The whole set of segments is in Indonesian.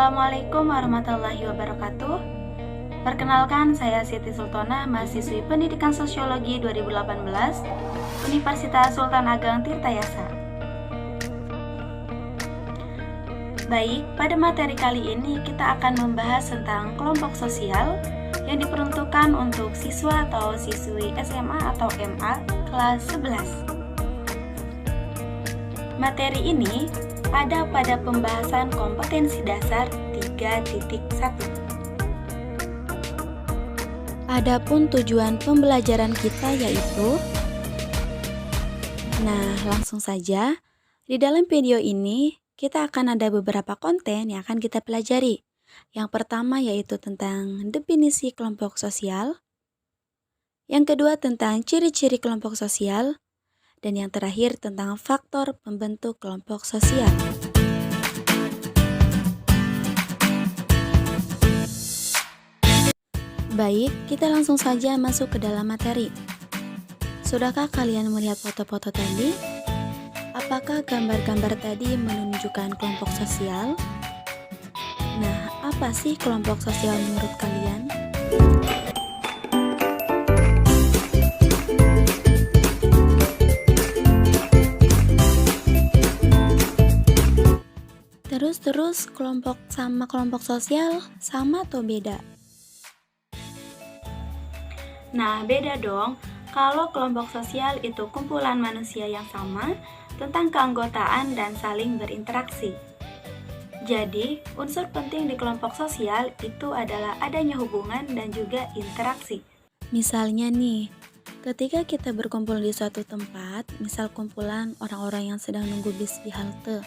Assalamualaikum warahmatullahi wabarakatuh. Perkenalkan, saya Siti Sultana, mahasiswi Pendidikan Sosiologi 2018, Universitas Sultan Ageng Tirtayasa. Baik, pada materi kali ini kita akan membahas tentang kelompok sosial yang diperuntukkan untuk siswa atau siswi SMA atau MA kelas 11. Materi ini ada pada pembahasan kompetensi dasar 3.1. Adapun tujuan pembelajaran kita yaitu, langsung saja. Di dalam video ini kita akan ada beberapa konten yang akan kita pelajari. Yang pertama yaitu tentang definisi kelompok sosial, yang kedua tentang ciri-ciri kelompok sosial, dan yang terakhir tentang faktor pembentuk kelompok sosial. Baik, kita langsung saja masuk ke dalam materi. Sudahkah kalian melihat foto-foto tadi? Apakah gambar-gambar tadi menunjukkan kelompok sosial? Nah, apa sih kelompok sosial menurut kalian? Terus kelompok sama kelompok sosial sama atau beda? Nah, beda dong. Kalau kelompok sosial itu kumpulan manusia yang sama tentang keanggotaan dan saling berinteraksi. Jadi, unsur penting di kelompok sosial itu adalah adanya hubungan dan juga interaksi. Misalnya nih, ketika kita berkumpul di suatu tempat, misal kumpulan orang-orang yang sedang nunggu bis di halte,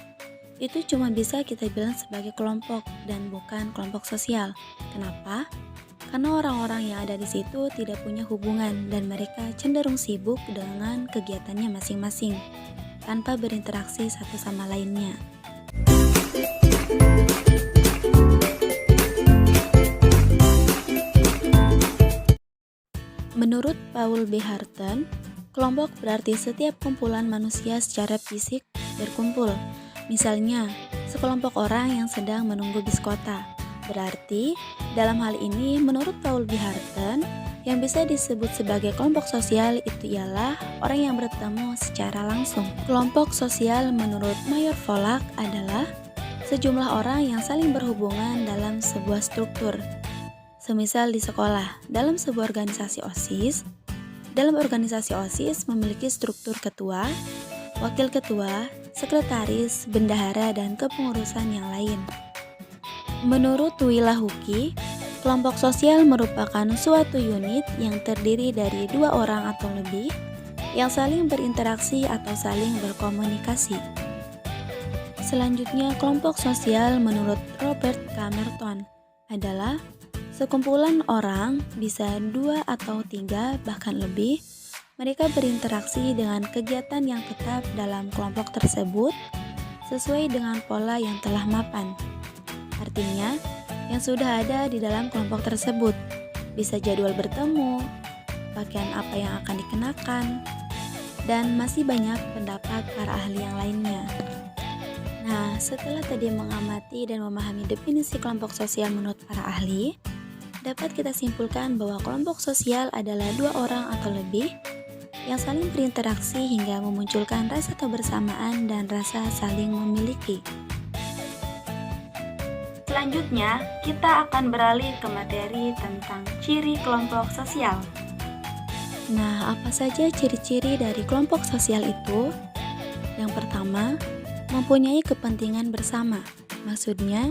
itu cuma bisa kita bilang sebagai kelompok dan bukan kelompok sosial. Kenapa? Karena orang-orang yang ada di situ tidak punya hubungan dan mereka cenderung sibuk dengan kegiatannya masing-masing tanpa berinteraksi satu sama lainnya. Menurut Paul B. Harten, kelompok berarti setiap kumpulan manusia secara fisik berkumpul. Misalnya, sekelompok orang yang sedang menunggu bis kota. Berarti, dalam hal ini menurut Paul B. Harten, yang bisa disebut sebagai kelompok sosial itu ialah orang yang bertemu secara langsung. Kelompok sosial menurut Mayor Volak adalah sejumlah orang yang saling berhubungan dalam sebuah struktur. Semisal di sekolah, dalam sebuah organisasi OSIS, dalam organisasi OSIS memiliki struktur ketua, wakil ketua, sekretaris, bendahara, dan kepengurusan yang lain. Menurut Willa Huki, kelompok sosial merupakan suatu unit yang terdiri dari dua orang atau lebih yang saling berinteraksi atau saling berkomunikasi. Selanjutnya, kelompok sosial menurut Robert Camerton adalah sekumpulan orang, bisa 2 atau 3 bahkan lebih. Mereka berinteraksi dengan kegiatan yang tetap dalam kelompok tersebut sesuai dengan pola yang telah mapan. Artinya, yang sudah ada di dalam kelompok tersebut, bisa jadwal bertemu, pakaian apa yang akan dikenakan, dan masih banyak pendapat para ahli yang lainnya. Nah, setelah tadi mengamati dan memahami definisi kelompok sosial menurut para ahli, dapat kita simpulkan bahwa kelompok sosial adalah 2 orang atau lebih yang saling berinteraksi hingga memunculkan rasa kebersamaan dan rasa saling memiliki. Selanjutnya, kita akan beralih ke materi tentang ciri kelompok sosial. Nah, apa saja ciri-ciri dari kelompok sosial itu? Yang pertama, mempunyai kepentingan bersama. Maksudnya,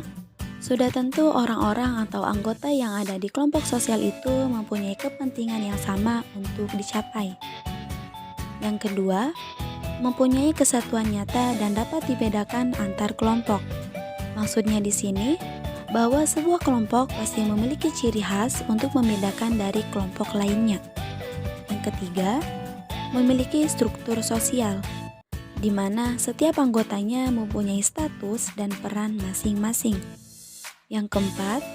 sudah tentu orang-orang atau anggota yang ada di kelompok sosial itu mempunyai kepentingan yang sama untuk dicapai. Yang kedua, mempunyai kesatuan nyata dan dapat dibedakan antar kelompok. Maksudnya di sini, bahwa sebuah kelompok pasti memiliki ciri khas untuk membedakan dari kelompok lainnya. Yang ketiga, memiliki struktur sosial, di mana setiap anggotanya mempunyai status dan peran masing-masing. Yang keempat,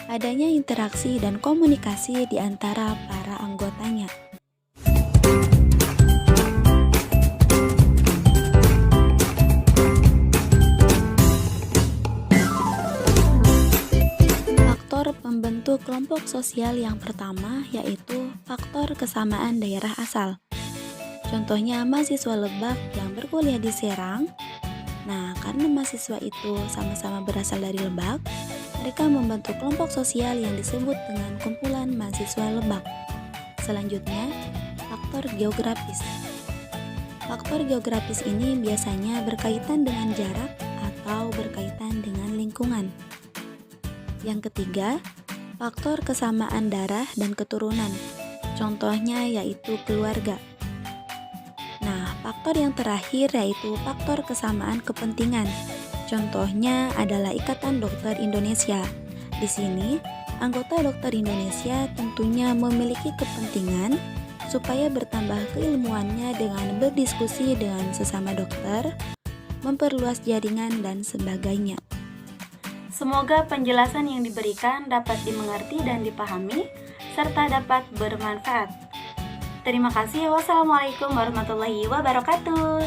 adanya interaksi dan komunikasi di antara para anggotanya. kelompok sosial yang pertama yaitu faktor kesamaan daerah asal. Contohnya mahasiswa Lebak yang berkuliah di Serang. Nah, karena mahasiswa itu sama-sama berasal dari Lebak, mereka membentuk kelompok sosial yang disebut dengan kumpulan mahasiswa Lebak. Selanjutnya, faktor geografis. Faktor geografis ini biasanya berkaitan dengan jarak atau berkaitan dengan lingkungan. Yang ketiga, faktor kesamaan darah dan keturunan. Contohnya yaitu keluarga. Nah, faktor yang terakhir yaitu faktor kesamaan kepentingan. Contohnya adalah Ikatan Dokter Indonesia. Di sini, anggota Dokter Indonesia tentunya memiliki kepentingan supaya bertambah keilmuannya dengan berdiskusi dengan sesama dokter, memperluas jaringan, dan sebagainya. Semoga penjelasan yang diberikan dapat dimengerti dan dipahami, serta dapat bermanfaat. Terima kasih. Wassalamualaikum warahmatullahi wabarakatuh.